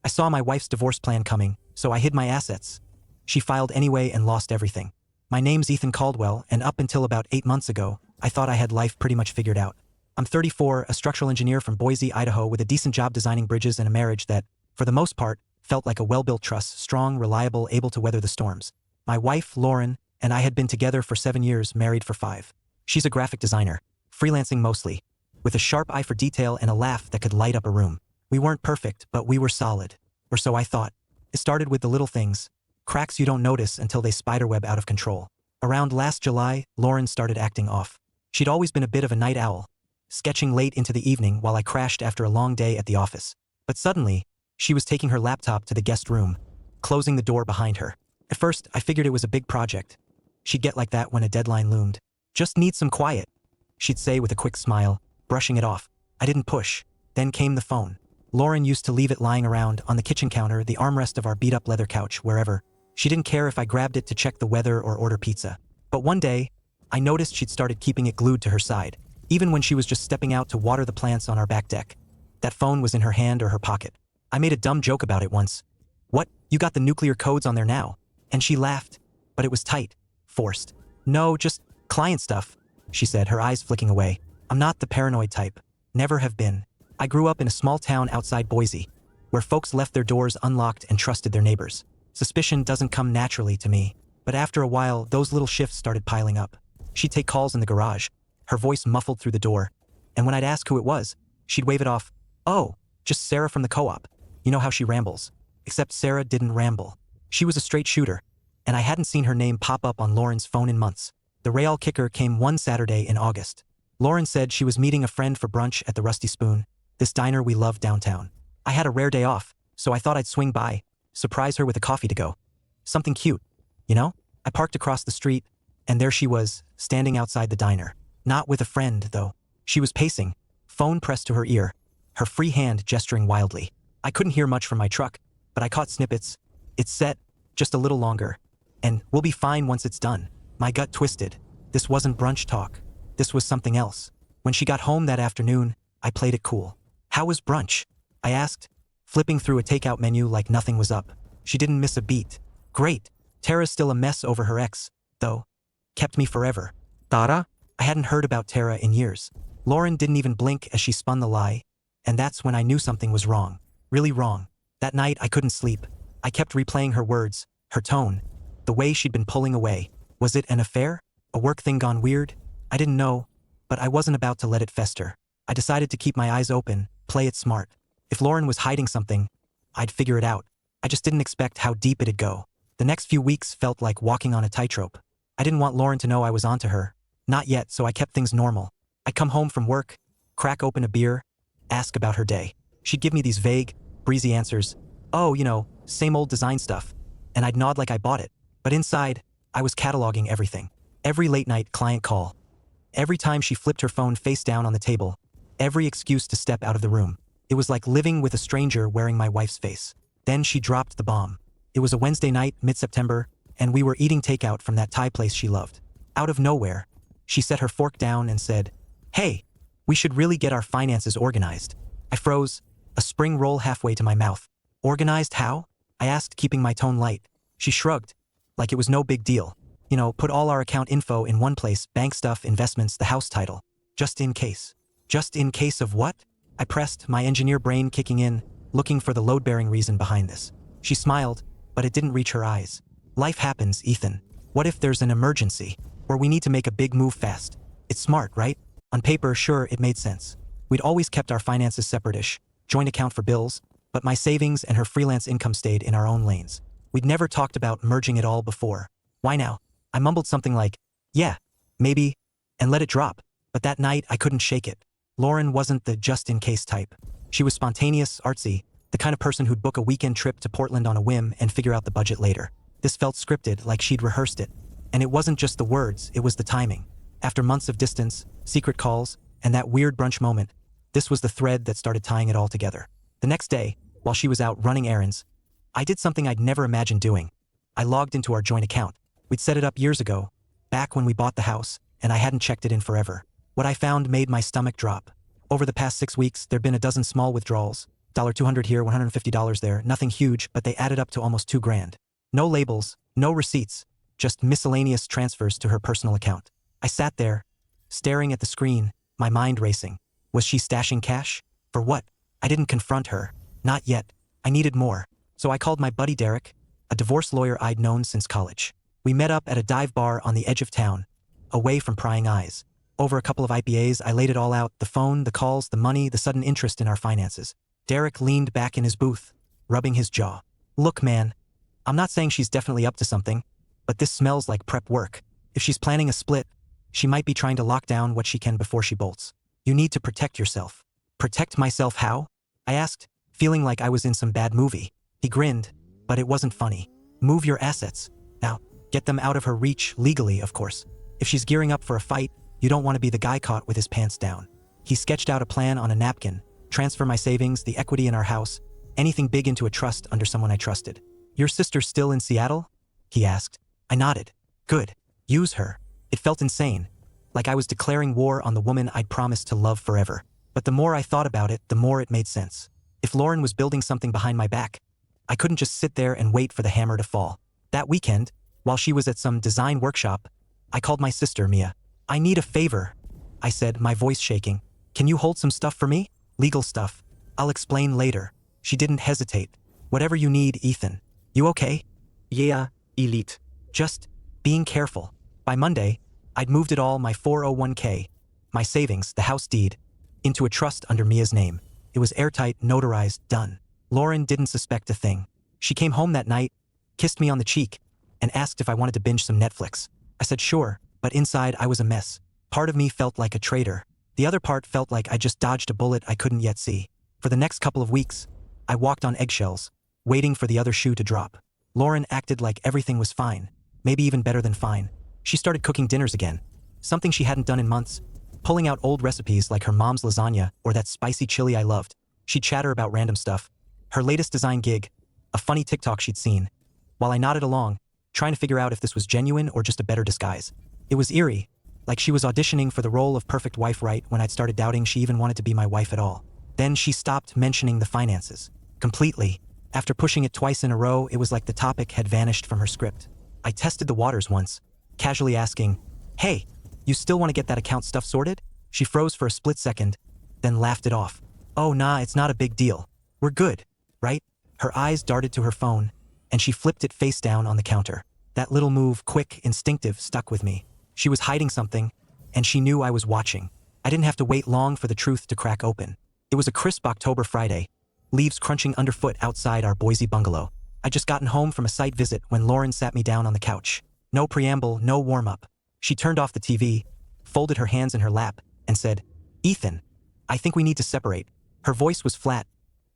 I saw my wife's divorce plan coming, so I hid my assets. She filed anyway and lost everything. My name's Ethan Caldwell, and up until about 8 months ago, I thought I had life pretty much figured out. I'm 34, a structural engineer from Boise, Idaho, with a decent job designing bridges and a marriage that, for the most part, felt like a well-built trust, strong, reliable, able to weather the storms. My wife, Lauren, and I had been together for 7 years, married for 5. She's a graphic designer, freelancing mostly, with a sharp eye for detail and a laugh that could light up a room. We weren't perfect, but we were solid. Or so I thought. It started with the little things, cracks you don't notice until they spiderweb out of control. Around last July, Lauren started acting off. She'd always been a bit of a night owl, sketching late into the evening while I crashed after a long day at the office. But suddenly, she was taking her laptop to the guest room, closing the door behind her. At first, I figured it was a big project. She'd get like that when a deadline loomed. Just need some quiet, she'd say with a quick smile, brushing it off. I didn't push. Then came the phone. Lauren used to leave it lying around on the kitchen counter, the armrest of our beat-up leather couch, wherever. She didn't care if I grabbed it to check the weather or order pizza. But one day, I noticed she'd started keeping it glued to her side, even when she was just stepping out to water the plants on our back deck. That phone was in her hand or her pocket. I made a dumb joke about it once. "What, you got the nuclear codes on there now?" And she laughed, but it was tight, forced. "No, just client stuff," she said, her eyes flicking away. "I'm not the paranoid type. Never have been. I grew up in a small town outside Boise, where folks left their doors unlocked and trusted their neighbors. Suspicion doesn't come naturally to me, but after a while, those little shifts started piling up. She'd take calls in the garage, her voice muffled through the door, and when I'd ask who it was, she'd wave it off. "Oh, just Sarah from the co-op." You know how she rambles. Except Sarah didn't ramble. She was a straight shooter, and I hadn't seen her name pop up on Lauren's phone in months. The real kicker came one Saturday in August. Lauren said she was meeting a friend for brunch at the Rusty Spoon, this diner we love downtown. I had a rare day off, so I thought I'd swing by, surprise her with a coffee to go. Something cute, you know? I parked across the street, and there she was, standing outside the diner. Not with a friend, though. She was pacing, phone pressed to her ear, her free hand gesturing wildly. I couldn't hear much from my truck, but I caught snippets. "It's set, just a little longer. And we'll be fine once it's done." My gut twisted. This wasn't brunch talk. This was something else. When she got home that afternoon, I played it cool. "How was brunch?" I asked, flipping through a takeout menu like nothing was up. She didn't miss a beat. "Great. Tara's still a mess over her ex, though. Kept me forever." Tara? I hadn't heard about Tara in years. Lauren didn't even blink as she spun the lie, and that's when I knew something was wrong. Really wrong. That night I couldn't sleep. I kept replaying her words, her tone, the way she'd been pulling away. Was it an affair? A work thing gone weird? I didn't know, but I wasn't about to let it fester. I decided to keep my eyes open, play it smart. If Lauren was hiding something, I'd figure it out. I just didn't expect how deep it'd go. The next few weeks felt like walking on a tightrope. I didn't want Lauren to know I was onto her. Not yet, so I kept things normal. I'd come home from work, crack open a beer, ask about her day. She'd give me these vague, breezy answers. "Oh, you know, same old design stuff." And I'd nod like I bought it. But inside, I was cataloging everything. Every late-night client call. Every time she flipped her phone face down on the table. Every excuse to step out of the room. It was like living with a stranger wearing my wife's face. Then she dropped the bomb. It was a Wednesday night, mid-September, and we were eating takeout from that Thai place she loved. Out of nowhere, she set her fork down and said, "Hey, we should really get our finances organized." I froze, a spring roll halfway to my mouth. "Organized how?" I asked, keeping my tone light. She shrugged, like it was no big deal. "You know, put all our account info in one place, bank stuff, investments, the house title. Just in case." "Just in case of what?" I pressed, my engineer brain kicking in, looking for the load-bearing reason behind this. She smiled, but it didn't reach her eyes. "Life happens, Ethan. What if there's an emergency, or we need to make a big move fast? It's smart, right?" On paper, sure, it made sense. We'd always kept our finances separate-ish, joint account for bills, but my savings and her freelance income stayed in our own lanes. We'd never talked about merging it all before. Why now? I mumbled something like, "Yeah, maybe," and let it drop. But that night, I couldn't shake it. Lauren wasn't the just-in-case type. She was spontaneous, artsy, the kind of person who'd book a weekend trip to Portland on a whim and figure out the budget later. This felt scripted, like she'd rehearsed it. And it wasn't just the words, it was the timing. After months of distance, secret calls, and that weird brunch moment, this was the thread that started tying it all together. The next day, while she was out running errands, I did something I'd never imagined doing. I logged into our joint account. We'd set it up years ago, back when we bought the house, and I hadn't checked it in forever. What I found made my stomach drop. Over the past 6 weeks, there'd been a dozen small withdrawals, $200 here, $150 there, nothing huge, but they added up to almost $2,000. No labels, no receipts, just miscellaneous transfers to her personal account. I sat there, staring at the screen, my mind racing. Was she stashing cash? For what? I didn't confront her. Not yet. I needed more. So I called my buddy Derek, a divorce lawyer I'd known since college. We met up at a dive bar on the edge of town, away from prying eyes. Over a couple of IPAs, I laid it all out, the phone, the calls, the money, the sudden interest in our finances. Derek leaned back in his booth, rubbing his jaw. Look, man, I'm not saying she's definitely up to something, but this smells like prep work. If she's planning a split, she might be trying to lock down what she can before she bolts. You need to protect yourself. Protect myself how? I asked, feeling like I was in some bad movie. He grinned, but it wasn't funny. Move your assets. Now, get them out of her reach, legally, of course. If she's gearing up for a fight, you don't want to be the guy caught with his pants down. He sketched out a plan on a napkin. Transfer my savings, the equity in our house, anything big into a trust under someone I trusted. Your sister's still in Seattle? He asked. I nodded. Good. Use her. It felt insane, like I was declaring war on the woman I'd promised to love forever. But the more I thought about it, the more it made sense. If Lauren was building something behind my back, I couldn't just sit there and wait for the hammer to fall. That weekend, while she was at some design workshop, I called my sister, Mia. I need a favor, I said, my voice shaking. Can you hold some stuff for me? Legal stuff. I'll explain later. She didn't hesitate. Whatever you need, Ethan. You okay? Yeah, elite. Just being careful. By Monday, I'd moved it all, my 401k, my savings, the house deed, into a trust under Mia's name. It was airtight, notarized, done. Lauren didn't suspect a thing. She came home that night, kissed me on the cheek, and asked if I wanted to binge some Netflix. I said sure, but inside I was a mess. Part of me felt like a traitor. The other part felt like I just dodged a bullet I couldn't yet see. For the next couple of weeks, I walked on eggshells, waiting for the other shoe to drop. Lauren acted like everything was fine, maybe even better than fine. She started cooking dinners again, something she hadn't done in months, pulling out old recipes like her mom's lasagna or that spicy chili I loved. She'd chatter about random stuff, her latest design gig, a funny TikTok she'd seen, while I nodded along, trying to figure out if this was genuine or just a better disguise. It was eerie, like she was auditioning for the role of perfect wife right when I'd started doubting she even wanted to be my wife at all. Then she stopped mentioning the finances. Completely. After pushing it twice in a row, it was like the topic had vanished from her script. I tested the waters once, casually asking, "Hey, you still want to get that account stuff sorted?" She froze for a split second, then laughed it off. "Oh nah, it's not a big deal. We're good, right?" Her eyes darted to her phone, and she flipped it face down on the counter. That little move, quick, instinctive, stuck with me. She was hiding something, and she knew I was watching. I didn't have to wait long for the truth to crack open. It was a crisp October Friday, leaves crunching underfoot outside our Boise bungalow. I'd just gotten home from a site visit when Lauren sat me down on the couch. No preamble, no warm-up. She turned off the TV, folded her hands in her lap, and said, "Ethan, I think we need to separate." Her voice was flat,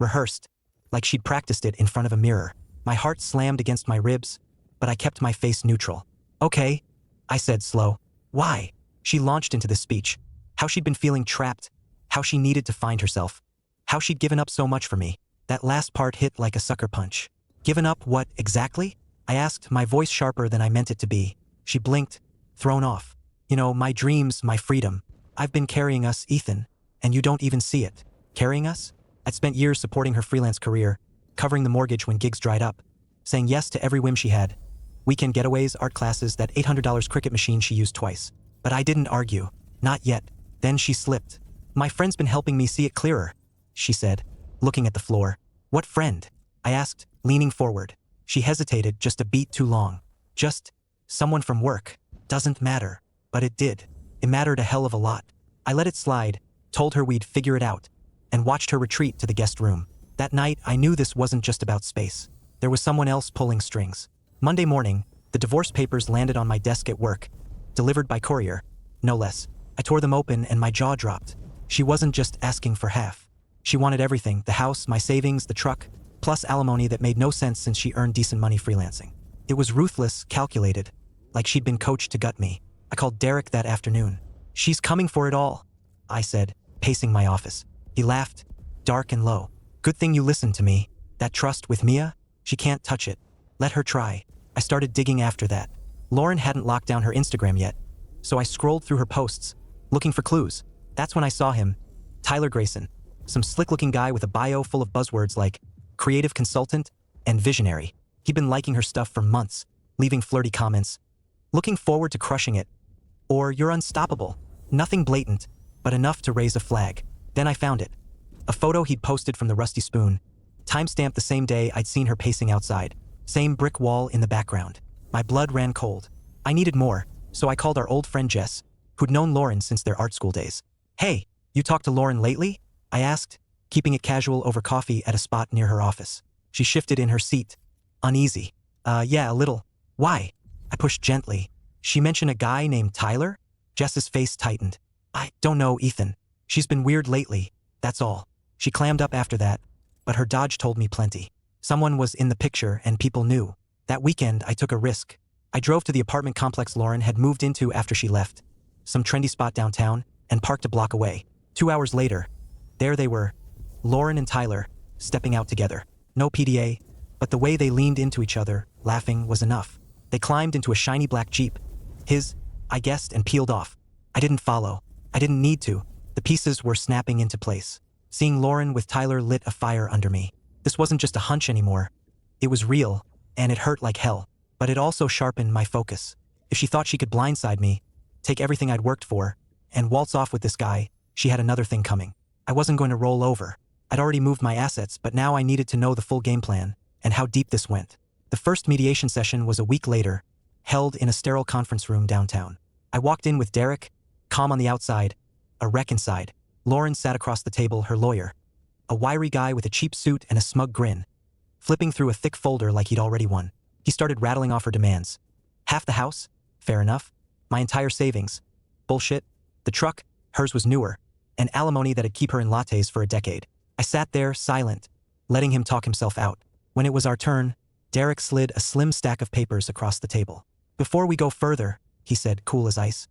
rehearsed, like she'd practiced it in front of a mirror. My heart slammed against my ribs, but I kept my face neutral. "Okay," I said, slow. "Why?" She launched into this speech. How she'd been feeling trapped, how she needed to find herself, how she'd given up so much for me. That last part hit like a sucker punch. Given up what, exactly? I asked, my voice sharper than I meant it to be. She blinked, thrown off. "You know, my dreams, my freedom. I've been carrying us, Ethan, and you don't even see it." Carrying us? I'd spent years supporting her freelance career, covering the mortgage when gigs dried up, saying yes to every whim she had. Weekend getaways, art classes, that $800 cricket machine she used twice. But I didn't argue. Not yet. Then she slipped. "My friend's been helping me see it clearer," she said, looking at the floor. "What friend?" I asked, leaning forward. She hesitated just a beat too long. "Just someone from work. Doesn't matter." But it did. It mattered a hell of a lot. I let it slide, told her we'd figure it out, and watched her retreat to the guest room. That night, I knew this wasn't just about space. There was someone else pulling strings. Monday morning, the divorce papers landed on my desk at work, delivered by courier, no less. I tore them open and my jaw dropped. She wasn't just asking for half. She wanted everything, the house, my savings, the truck, plus alimony that made no sense since she earned decent money freelancing. It was ruthless, calculated, like she'd been coached to gut me. I called Derek that afternoon. "She's coming for it all," I said, pacing my office. He laughed, dark and low. "Good thing you listened to me. That trust with Mia? She can't touch it. Let her try." I started digging after that. Lauren hadn't locked down her Instagram yet, so I scrolled through her posts, looking for clues. That's when I saw him, Tyler Grayson, Some slick-looking guy with a bio full of buzzwords like creative consultant and visionary. He'd been liking her stuff for months, leaving flirty comments. Looking forward to crushing it. Or you're unstoppable. Nothing blatant, but enough to raise a flag. Then I found it. A photo he'd posted from the Rusty Spoon. Timestamped the same day I'd seen her pacing outside. Same brick wall in the background. My blood ran cold. I needed more, so I called our old friend Jess, who'd known Lauren since their art school days. Hey, you talked to Lauren lately? I asked, keeping it casual over coffee at a spot near her office. She shifted in her seat. Uneasy. Yeah, a little. Why? I pushed gently. She mentioned a guy named Tyler? Jess's face tightened. I don't know, Ethan. She's been weird lately, that's all. She clammed up after that, but her dodge told me plenty. Someone was in the picture and people knew. That weekend, I took a risk. I drove to the apartment complex Lauren had moved into after she left, some trendy spot downtown, and parked a block away. 2 hours later, there they were, Lauren and Tyler, stepping out together. No PDA, but the way they leaned into each other, laughing, was enough. They climbed into a shiny black Jeep. His, I guessed, and peeled off. I didn't follow. I didn't need to. The pieces were snapping into place. Seeing Lauren with Tyler lit a fire under me. This wasn't just a hunch anymore. It was real, and it hurt like hell. But it also sharpened my focus. If she thought she could blindside me, take everything I'd worked for, and waltz off with this guy, she had another thing coming. I wasn't going to roll over. I'd already moved my assets, but now I needed to know the full game plan, and how deep this went. The first mediation session was a week later, held in a sterile conference room downtown. I walked in with Derek, calm on the outside, a wreck inside. Lauren sat across the table, her lawyer. A wiry guy with a cheap suit and a smug grin, flipping through a thick folder like he'd already won. He started rattling off her demands. Half the house? Fair enough. My entire savings? Bullshit. The truck? Hers was newer. And alimony that'd keep her in lattes for a decade. I sat there, silent, letting him talk himself out. When it was our turn, Derek slid a slim stack of papers across the table. Before we go further, he said, cool as ice,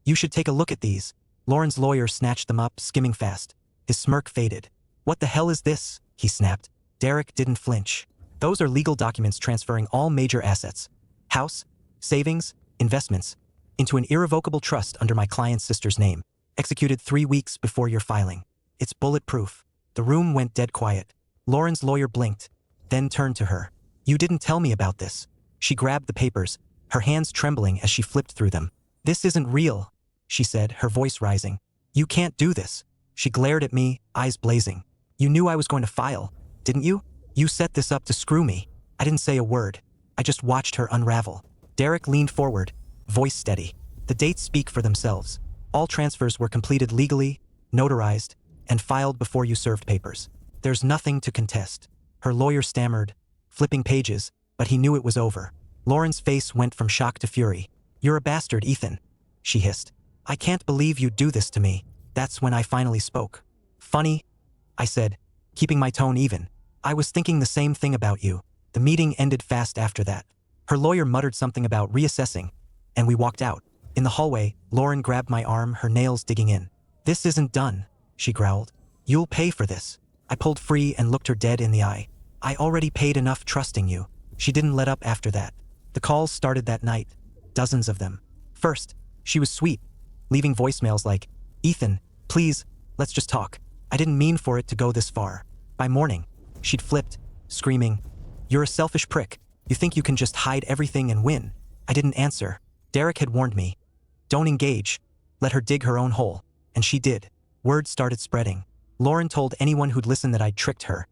you should take a look at these. Lauren's lawyer snatched them up, skimming fast. His smirk faded. What the hell is this? He snapped. Derek didn't flinch. Those are legal documents transferring all major assets, house, savings, investments, into an irrevocable trust under my client's sister's name, executed 3 weeks before your filing. It's bulletproof. The room went dead quiet. Lauren's lawyer blinked, then turned to her. You didn't tell me about this. She grabbed the papers, her hands trembling as she flipped through them. This isn't real, she said, her voice rising. You can't do this. She glared at me, eyes blazing. You knew I was going to file, didn't you? You set this up to screw me. I didn't say a word. I just watched her unravel. Derek leaned forward, voice steady. The dates speak for themselves. All transfers were completed legally, notarized, and filed before you served papers. There's nothing to contest. Her lawyer stammered, flipping pages, but he knew it was over. Lauren's face went from shock to fury. You're a bastard, Ethan, she hissed. I can't believe you'd do this to me. That's when I finally spoke. Funny, I said, keeping my tone even. I was thinking the same thing about you. The meeting ended fast after that. Her lawyer muttered something about reassessing, and we walked out. In the hallway, Lauren grabbed my arm, her nails digging in. This isn't done, she growled. You'll pay for this. I pulled free and looked her dead in the eye. I already paid enough trusting you. She didn't let up after that. The calls started that night. Dozens of them. First, she was sweet, leaving voicemails like, Ethan, please, let's just talk. I didn't mean for it to go this far. By morning, she'd flipped, screaming, you're a selfish prick. You think you can just hide everything and win. I didn't answer. Derek had warned me. Don't engage. Let her dig her own hole. And she did. Word started spreading. Lauren told anyone who'd listened that I'd tricked her,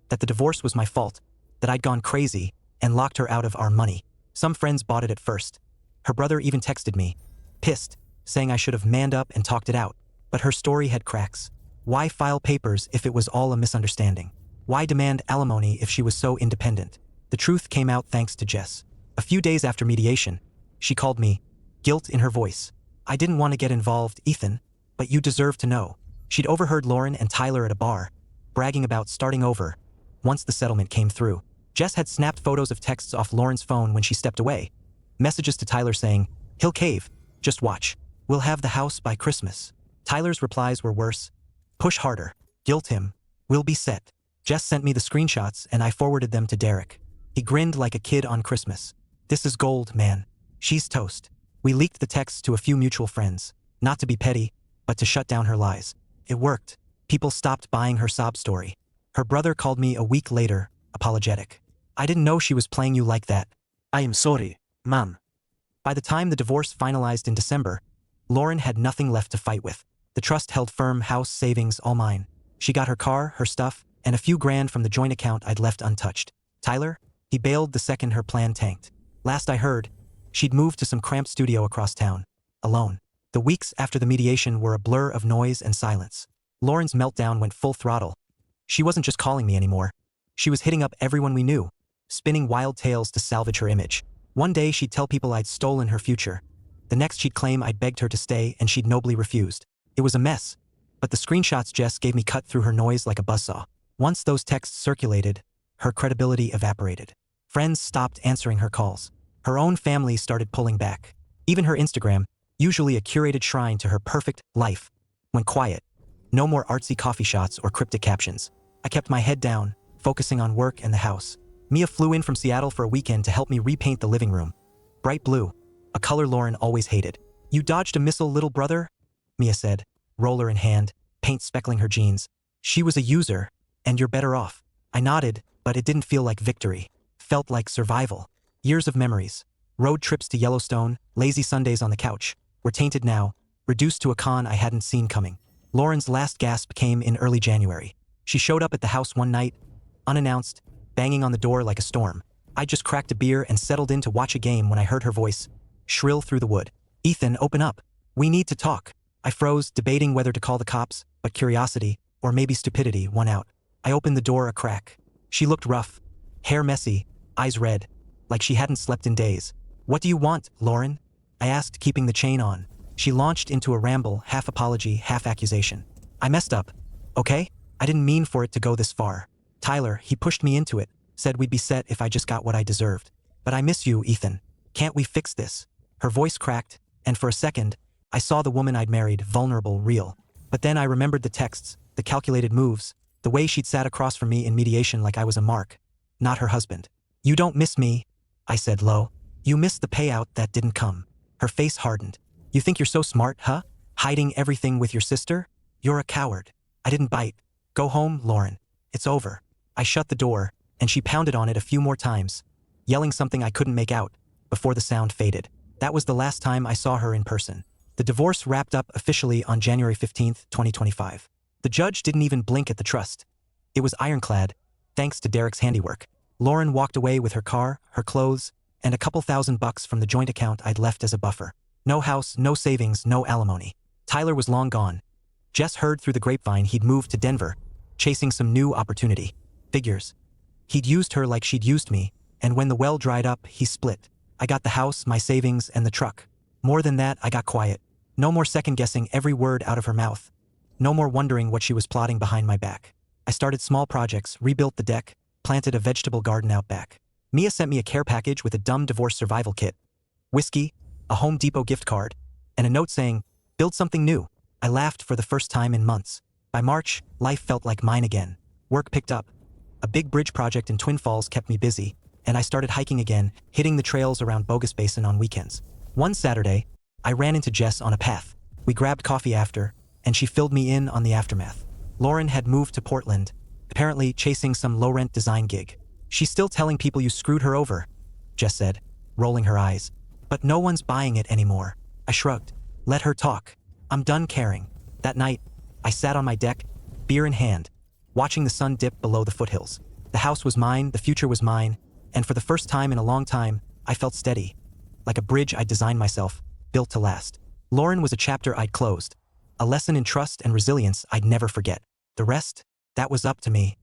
that the divorce was my fault, that I'd gone crazy and locked her out of our money. Some friends bought it at first. Her brother even texted me, pissed, saying I should have manned up and talked it out. But her story had cracks. Why file papers if it was all a misunderstanding? Why demand alimony if she was so independent? The truth came out thanks to Jess. A few days after mediation, she called me, guilt in her voice. I didn't want to get involved, Ethan, but you deserve to know. She'd overheard Lauren and Tyler at a bar, bragging about starting over, once the settlement came through. Jess had snapped photos of texts off Lauren's phone when she stepped away. Messages to Tyler saying, he'll cave, just watch. We'll have the house by Christmas. Tyler's replies were worse. Push harder. Guilt him. We'll be set. Jess sent me the screenshots and I forwarded them to Derek. He grinned like a kid on Christmas. This is gold, man. She's toast. We leaked the texts to a few mutual friends, not to be petty, but to shut down her lies. It worked. People stopped buying her sob story. Her brother called me a week later, apologetic. I didn't know she was playing you like that. I am sorry, ma'am. By the time the divorce finalized in December, Lauren had nothing left to fight with. The trust held firm, house, savings, all mine. She got her car, her stuff, and a few grand from the joint account I'd left untouched. Tyler? He bailed the second her plan tanked. Last I heard, she'd moved to some cramped studio across town, alone. The weeks after the mediation were a blur of noise and silence. Lauren's meltdown went full throttle. She wasn't just calling me anymore. She was hitting up everyone we knew, spinning wild tales to salvage her image. One day she'd tell people I'd stolen her future. The next she'd claim I'd begged her to stay and she'd nobly refused. It was a mess, but the screenshots Jess gave me cut through her noise like a buzzsaw. Once those texts circulated, her credibility evaporated. Friends stopped answering her calls. Her own family started pulling back. Even her Instagram, usually a curated shrine to her perfect life, went quiet. No more artsy coffee shots or cryptic captions. I kept my head down, focusing on work and the house. Mia flew in from Seattle for a weekend to help me repaint the living room. Bright blue, a color Lauren always hated. "You dodged a missile, little brother?" Mia said, roller in hand, paint speckling her jeans. "She was a user, and you're better off." I nodded, but it didn't feel like victory. Felt like survival. Years of memories, road trips to Yellowstone, lazy Sundays on the couch, were tainted now, reduced to a con I hadn't seen coming. Lauren's last gasp came in early January. She showed up at the house one night, unannounced, banging on the door like a storm. I just cracked a beer and settled in to watch a game when I heard her voice, shrill through the wood. "Ethan, open up. We need to talk." I froze, debating whether to call the cops, but curiosity, or maybe stupidity, won out. I opened the door a crack. She looked rough, hair messy, eyes red, like she hadn't slept in days. "What do you want, Lauren?" I asked, keeping the chain on. She launched into a ramble, half apology, half accusation. "I messed up, okay? I didn't mean for it to go this far. Tyler, he pushed me into it, said we'd be set if I just got what I deserved. But I miss you, Ethan. Can't we fix this?" Her voice cracked, and for a second, I saw the woman I'd married, vulnerable, real. But then I remembered the texts, the calculated moves, the way she'd sat across from me in mediation like I was a mark, not her husband. "You don't miss me," I said low. "You miss the payout that didn't come." Her face hardened. "You think you're so smart, huh? Hiding everything with your sister? You're a coward." I didn't bite. "Go home, Lauren. It's over." I shut the door, and she pounded on it a few more times, yelling something I couldn't make out, before the sound faded. That was the last time I saw her in person. The divorce wrapped up officially on January 15th, 2025. The judge didn't even blink at the trust. It was ironclad, thanks to Derek's handiwork. Lauren walked away with her car, her clothes, and a couple $1,000 from the joint account I'd left as a buffer. No house, no savings, no alimony. Tyler was long gone. Jess heard through the grapevine he'd moved to Denver, chasing some new opportunity. Figures. He'd used her like she'd used me, and when the well dried up, he split. I got the house, my savings, and the truck. More than that, I got quiet. No more second-guessing every word out of her mouth. No more wondering what she was plotting behind my back. I started small projects, rebuilt the deck, planted a vegetable garden out back. Mia sent me a care package with a dumb divorce survival kit, whiskey, a Home Depot gift card, and a note saying, "Build something new." I laughed for the first time in months. By March, life felt like mine again. Work picked up. A big bridge project in Twin Falls kept me busy, and I started hiking again, hitting the trails around Bogus Basin on weekends. One Saturday, I ran into Jess on a path. We grabbed coffee after, and she filled me in on the aftermath. Lauren had moved to Portland, apparently chasing some low-rent design gig. "She's still telling people you screwed her over," Jess said, rolling her eyes. "But no one's buying it anymore." I shrugged. "Let her talk. I'm done caring." That night, I sat on my deck, beer in hand, watching the sun dip below the foothills. The house was mine, the future was mine, and for the first time in a long time, I felt steady, like a bridge I'd designed myself, built to last. Lauren was a chapter I'd closed, a lesson in trust and resilience I'd never forget. The rest, that was up to me.